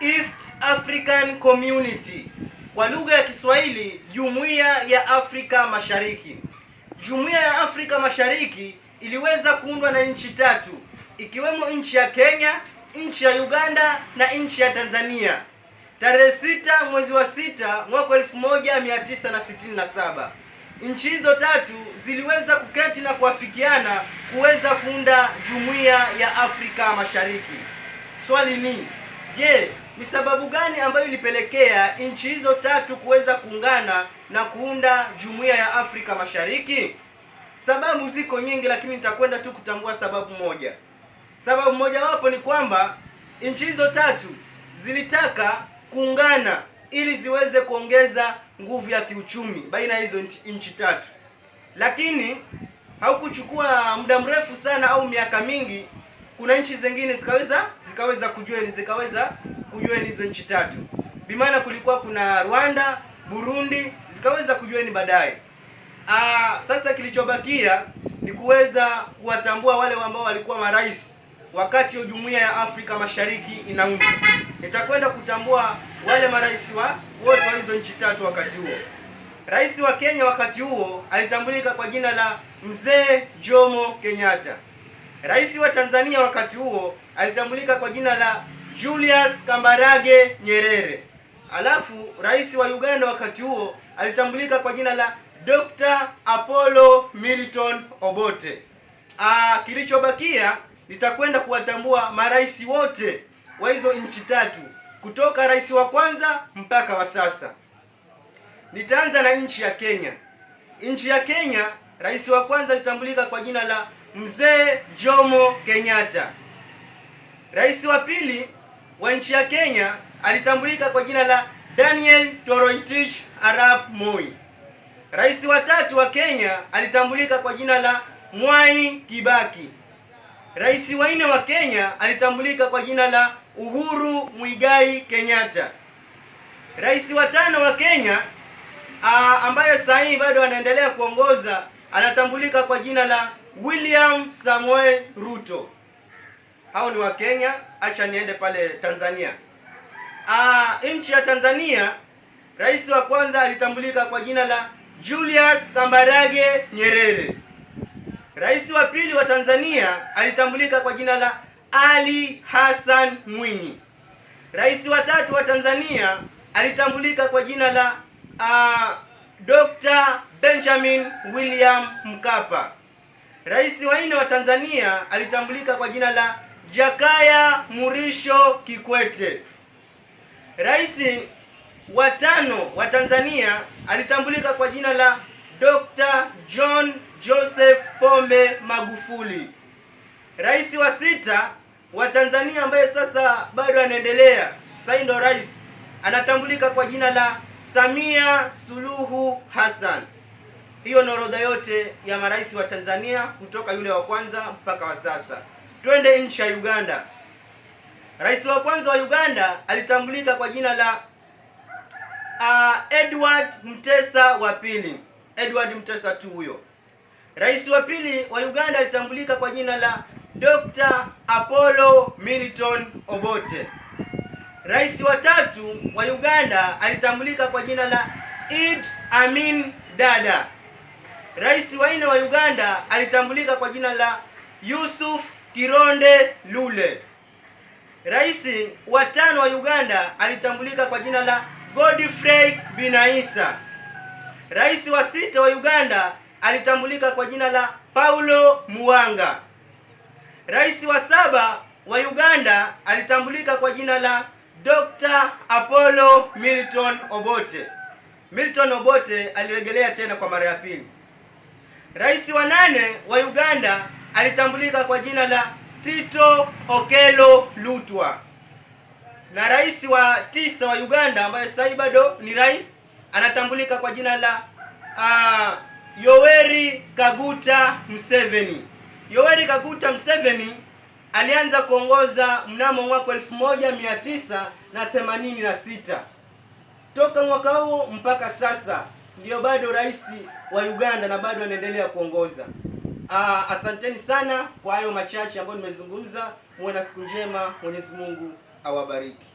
East African Community, kwa lugha ya Kiswahili Jumuiya ya Afrika Mashariki. Jumuiya ya Afrika Mashariki iliweza kuundwa na nchi tatu, ikiwemo nchi ya Kenya, nchi ya Uganda na nchi ya Tanzania, tarehe 6 mwezi wa 6 mwaka 1967. Nchi hizo tatu ziliweza kuketi na kuafikiana kuweza kuunda Jumuiya ya Afrika Mashariki. Swali ni, je, ni sababu gani ambayo ilipelekea nchi hizo tatu kuweza kuungana na kuunda Jumuiya ya Afrika Mashariki? Sababu ziko nyingi, lakini nitakwenda tu kutambua sababu moja. Sababu moja wapo ni kwamba nchi hizo tatu zilitaka kuungana ili ziweze kuongeza nguvu ya kiuchumi baina ya hizo nchi tatu. Lakini haukuchukua muda mrefu sana au miaka mingi, kuna nchi zingine zikaweza kujoin hizo nchi tatu. Bimaana kulikuwa kuna Rwanda, Burundi zikaweza kujoin baadaye. Sasa kilichobakia ni kuweza kuwatambua wale ambao walikuwa marais wakati hiyo Jumuiya ya Afrika Mashariki inaundwa. Nitakwenda kutambua wale marais wote wa hizo nchi tatu wakati huo. Rais wa Kenya wakati huo alitambulika kwa jina la Mzee Jomo Kenyatta. Rais wa Tanzania wakati huo alitambulika kwa jina la Julius Kambarage Nyerere. Alafu rais wa Uganda wakati huo alitambulika kwa jina la Dr. Apollo Milton Obote. Kilichobakia nitakwenda kuwatambua marais wote wa hizo nchi tatu kutoka rais wa kwanza mpaka wa sasa. Nitaanza na nchi ya Kenya. Nchi ya Kenya, rais wa kwanza alitambulika kwa jina la Mzee Jomo Kenyatta. Rais wa pili wa nchi ya Kenya alitambulika kwa jina la Daniel Toroitich Arap Moi. Rais wa tatu wa Kenya alitambulika kwa jina la Mwai Kibaki. Rais wa nne wa Kenya alitambulika kwa jina la Uhuru Muigai Kenyatta. Rais wa tano wa Kenya ambaye sasa hivi bado anaendelea kuongoza anatambulika kwa jina la William Samoei Ruto. Hao ni wa Kenya. Acha niende pale Tanzania. Nchi ya Tanzania, rais wa kwanza alitambulika kwa jina la Julius Kambarage Nyerere. Rais wa pili wa Tanzania alitambulika kwa jina la Ali Hassan Mwinyi. Rais wa tatu wa Tanzania alitambulika kwa jina la Dr. Benjamin William Mkapa. Rais wa nne wa Tanzania alitambulika kwa jina la Jakaya Mrisho Kikwete. Rais wa tano wa Tanzania alitambulika kwa jina la Dr. John Joseph Pombe Magufuli. Rais wa sita wa Tanzania ambaye sasa bado anaendelea, sasa ndo rais, anatambulika kwa jina la Samia Suluhu Hassan. Hiyo ni orodha yote ya marais wa Tanzania kutoka yule wa kwanza mpaka wa sasa. Twende nchi ya Uganda. Rais wa kwanza wa Uganda alitambulika kwa jina la Edward Mutesa wa pili. Edward Mutesa tu huyo. Rais wa pili wa Uganda alitambulika kwa jina la Dr. Apollo Milton Obote. Rais wa tatu wa Uganda alitambulika kwa jina la Idi Amin Dada. Rais wa nne wa Uganda alitambulika kwa jina la Yusuf Kironde Lule. Rais wa tano wa Uganda alitambulika kwa jina la Godfrey Binaisa. Rais wa sita wa Uganda alitambulika kwa jina la Paulo Muwanga. Rais wa saba wa Uganda alitambulika kwa jina la Dr. Apollo Milton Obote. Milton Obote alirejelea tena kwa mara ya pili. Rais wa nane wa Uganda alitambulika kwa jina la Tito Okello Lutwa. Na rais wa tisa wa Uganda ambaye sasa bado ni rais anatambulika kwa jina la Yoweri Kaguta Museveni. Yoweri Kaguta Museveni alianza kuongoza mnamo mwaka 1986. Toka mwaka huo mpaka sasa ndio bado rais wa Uganda na bado anaendelea kuongoza. Asanteni sana kwa hayo machache ambayo nimezungumza. Muwe na siku njema. Mwenyezi Mungu awabariki.